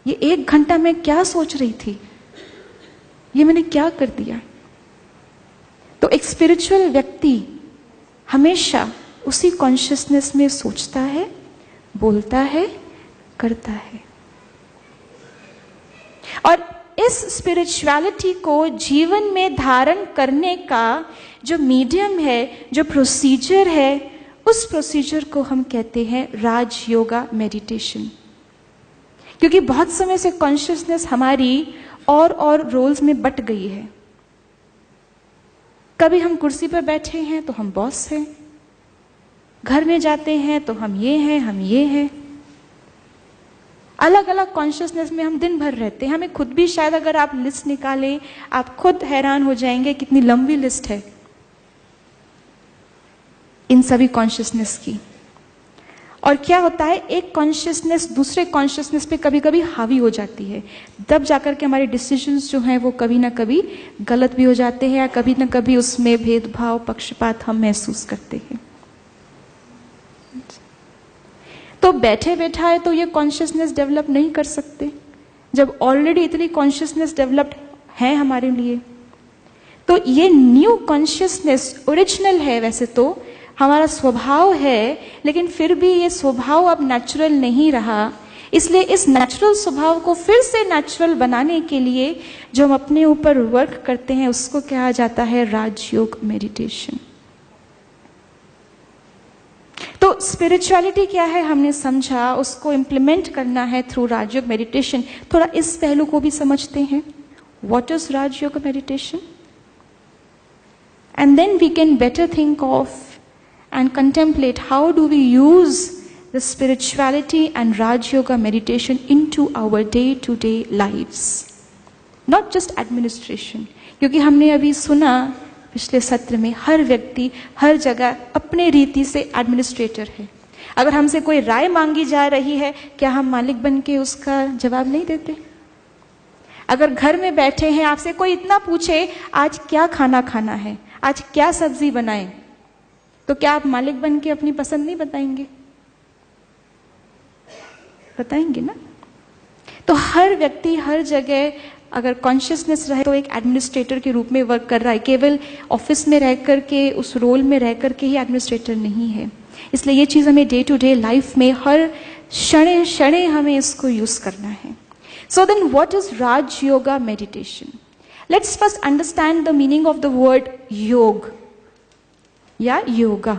ये 1 घंटा मैं क्या सोच रही थी, ये मैंने क्या कर दिया। तो एक स्पिरिचुअल व्यक्ति हमेशा उसी कॉन्शियसनेस में सोचता है, बोलता है, करता है। और इस स्पिरिचुअलिटी को जीवन में धारण करने का जो मीडियम है, जो प्रोसीजर है, उस प्रोसीजर को हम कहते हैं राज योगा मेडिटेशन। क्योंकि बहुत समय से कॉन्शियसनेस हमारी और रोल्स में बट गई है। कभी हम कुर्सी पर बैठे हैं तो हम बॉस हैं, घर में जाते हैं तो हम ये हैं, हम ये हैं। अलग अलग कॉन्शियसनेस में हम दिन भर रहते हैं। हमें खुद भी शायद अगर आप लिस्ट निकालें, आप खुद हैरान हो जाएंगे कितनी लंबी लिस्ट है इन सभी कॉन्शियसनेस की। और क्या होता है, एक कॉन्शियसनेस दूसरे कॉन्शियसनेस पे कभी कभी हावी हो जाती है, तब जाकर के हमारे डिसीजंस जो हैं वो कभी ना कभी गलत भी हो जाते हैं, या कभी ना कभी उसमें भेदभाव, पक्षपात हम महसूस करते हैं। तो बैठे बैठाए तो ये कॉन्शियसनेस डेवलप नहीं कर सकते, जब ऑलरेडी इतनी कॉन्शियसनेस डेवलप्ड है हमारे लिए। तो ये न्यू कॉन्शियसनेस ओरिजिनल है, वैसे तो हमारा स्वभाव है, लेकिन फिर भी ये स्वभाव अब नेचुरल नहीं रहा। इसलिए इस नेचुरल स्वभाव को फिर से नेचुरल बनाने के लिए जो हम अपने ऊपर वर्क करते हैं, उसको कहा जाता है राजयोग मेडिटेशन। तो स्पिरिचुअलिटी क्या है हमने समझा, उसको इम्प्लीमेंट करना है थ्रू राजयोग मेडिटेशन। थोड़ा इस पहलू को भी समझते हैं, what is Rajyoga meditation, and then we can better think of and contemplate how do we use the spirituality and Raj Yoga meditation into our day-to-day lives, not just administration। क्योंकि हमने अभी सुना पिछले सत्र में, हर व्यक्ति हर जगह अपने रीति से एडमिनिस्ट्रेटर है। अगर हमसे कोई राय मांगी जा रही है, क्या हम मालिक बन के उसका जवाब नहीं देते? अगर घर में बैठे हैं, आपसे कोई इतना पूछे आज क्या खाना खाना है, आज क्या सब्जी बनाएं, तो क्या आप मालिक बन के अपनी पसंद नहीं बताएंगे? बताएंगे ना। तो हर व्यक्ति हर जगह अगर कॉन्शियसनेस रहे तो एक एडमिनिस्ट्रेटर के रूप में वर्क कर रहा है, केवल ऑफिस में रह करके, उस रोल में रह करके ही एडमिनिस्ट्रेटर नहीं है। इसलिए ये चीज हमें डे टू डे लाइफ में हर क्षणे क्षणे हमें इसको यूज करना है। So then what is Raj yoga meditation? Let's first understand the meaning of the word yog या योगा।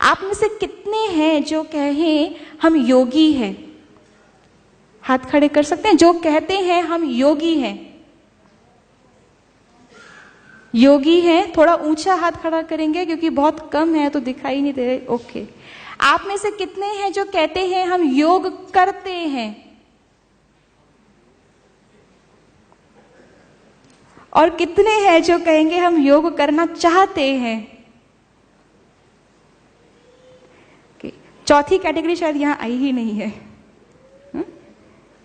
आप में से कितने हैं जो कहें हम योगी हैं? हाथ खड़े कर सकते हैं जो कहते हैं हम योगी हैं। योगी हैं, थोड़ा ऊंचा हाथ खड़ा करेंगे क्योंकि बहुत कम है तो दिखाई नहीं दे रहे। ओके, आप में से कितने हैं जो कहते हैं हम योग करते हैं? और कितने हैं जो कहेंगे हम योग करना चाहते हैं? चौथी कैटेगरी शायद यहां आई ही नहीं है।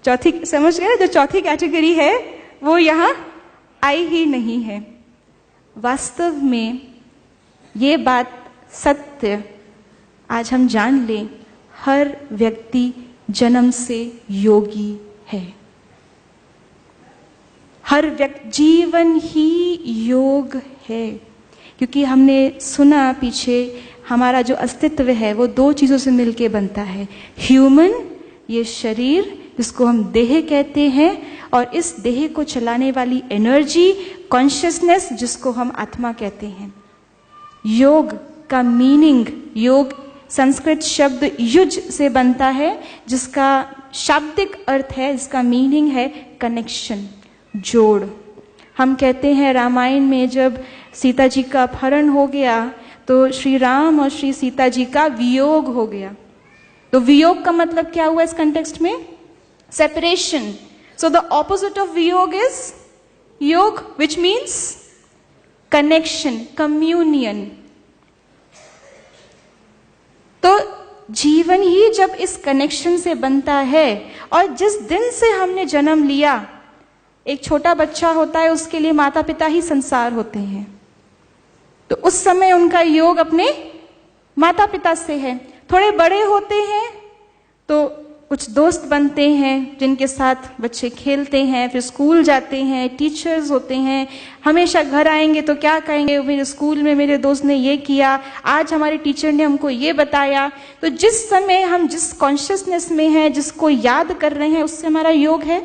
चौथी समझ गए, जो चौथी कैटेगरी है वो यहां आई ही नहीं है। वास्तव में ये बात सत्य आज हम जान लें, हर व्यक्ति जन्म से योगी है। हर व्यक्ति, जीवन ही योग है। क्योंकि हमने सुना पीछे, हमारा जो अस्तित्व है वो 2 चीजों से मिलके बनता है। ह्यूमन, ये शरीर जिसको हम देह कहते हैं, और इस देह को चलाने वाली एनर्जी, कॉन्शियसनेस, जिसको हम आत्मा कहते हैं। योग का मीनिंग, योग संस्कृत शब्द युज से बनता है, जिसका शाब्दिक अर्थ है, इसका मीनिंग है कनेक्शन, जोड़। हम कहते हैं रामायण में जब सीता जी का अपहरण हो गया तो श्री राम और श्री सीता जी का वियोग हो गया। तो वियोग का मतलब क्या हुआ इस कंटेक्स्ट में? Separation. So the opposite of वियोग इज योग, विच मीन्स कनेक्शन, कम्युनियन। तो जीवन ही जब इस कनेक्शन से बनता है, और जिस दिन से हमने जन्म लिया, एक छोटा बच्चा होता है, उसके लिए माता पिता ही संसार होते हैं, तो उस समय उनका योग अपने माता पिता से है। थोड़े बड़े होते हैं तो कुछ दोस्त बनते हैं जिनके साथ बच्चे खेलते हैं, फिर स्कूल जाते हैं, टीचर्स होते हैं, हमेशा घर आएंगे तो क्या कहेंगे, मेरे स्कूल में मेरे दोस्त ने ये किया, आज हमारे टीचर ने हमको ये बताया। तो जिस समय हम जिस कॉन्शियसनेस में हैं, जिसको याद कर रहे हैं, उससे हमारा योग है।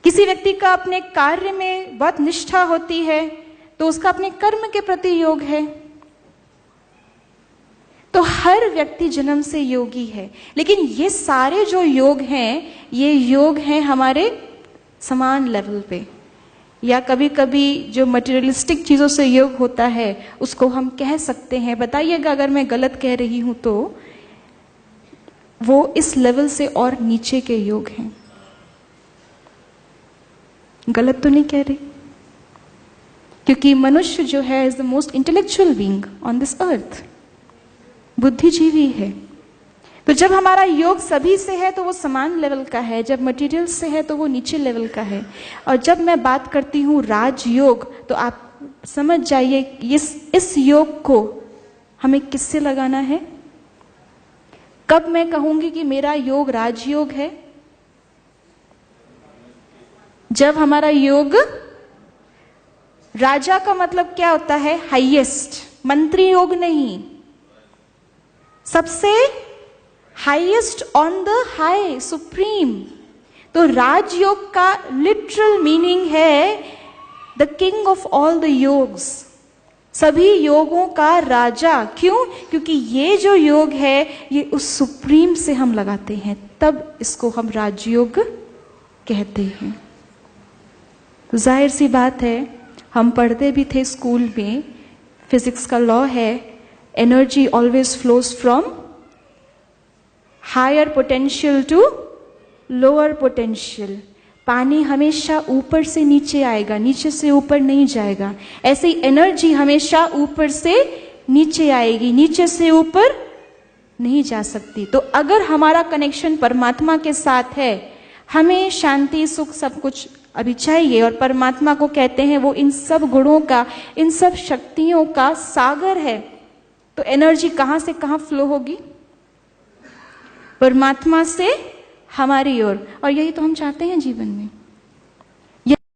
किसी व्यक्ति का अपने कार्य में बहुत निष्ठा होती है तो उसका अपने कर्म के प्रति योग है। तो हर व्यक्ति जन्म से योगी है, लेकिन ये सारे जो योग हैं, ये योग हैं हमारे समान लेवल पे। या कभी कभी जो मटेरियलिस्टिक चीजों से योग होता है उसको हम कह सकते हैं, बताइएगा अगर मैं गलत कह रही हूं तो, वो इस लेवल से और नीचे के योग हैं। गलत तो नहीं कह रही? क्योंकि मनुष्य जो है is the most intellectual being on this earth, बुद्धिजीवी है। तो जब हमारा योग सभी से है तो वो समान लेवल का है, जब मटेरियल से है तो वो नीचे लेवल का है। और जब मैं बात करती हूँ राजयोग, तो आप समझ जाइए इस योग को हमें किससे लगाना है। कब मैं कहूंगी कि मेरा योग राजयोग है? जब हमारा योग, राजा का मतलब क्या होता है? हाईएस्ट, मंत्री योग नहीं, सबसे highest, on the high, supreme. तो राजयोग का लिटरल मीनिंग है the king of all the योग्स, सभी योगों का राजा। क्यों? क्योंकि ये जो योग है ये उस सुप्रीम से हम लगाते हैं, तब इसको हम राजयोग कहते हैं। तो जाहिर सी बात है, हम पढ़ते भी थे स्कूल में, फिजिक्स का लॉ है, energy always flows from higher potential to lower potential. पानी हमेशा ऊपर से नीचे आएगा, नीचे से ऊपर नहीं जाएगा। ऐसे ही एनर्जी हमेशा ऊपर से नीचे आएगी, नीचे से ऊपर नहीं जा सकती। तो अगर हमारा कनेक्शन परमात्मा के साथ है, हमें शांति, सुख, सब कुछ अभी चाहिए, और परमात्मा को कहते हैं वो इन सब गुणों का, इन सब शक्तियों का सागर है। तो एनर्जी कहां से कहां फ्लो होगी? परमात्मा से हमारी ओर। और यही तो हम चाहते हैं जीवन में।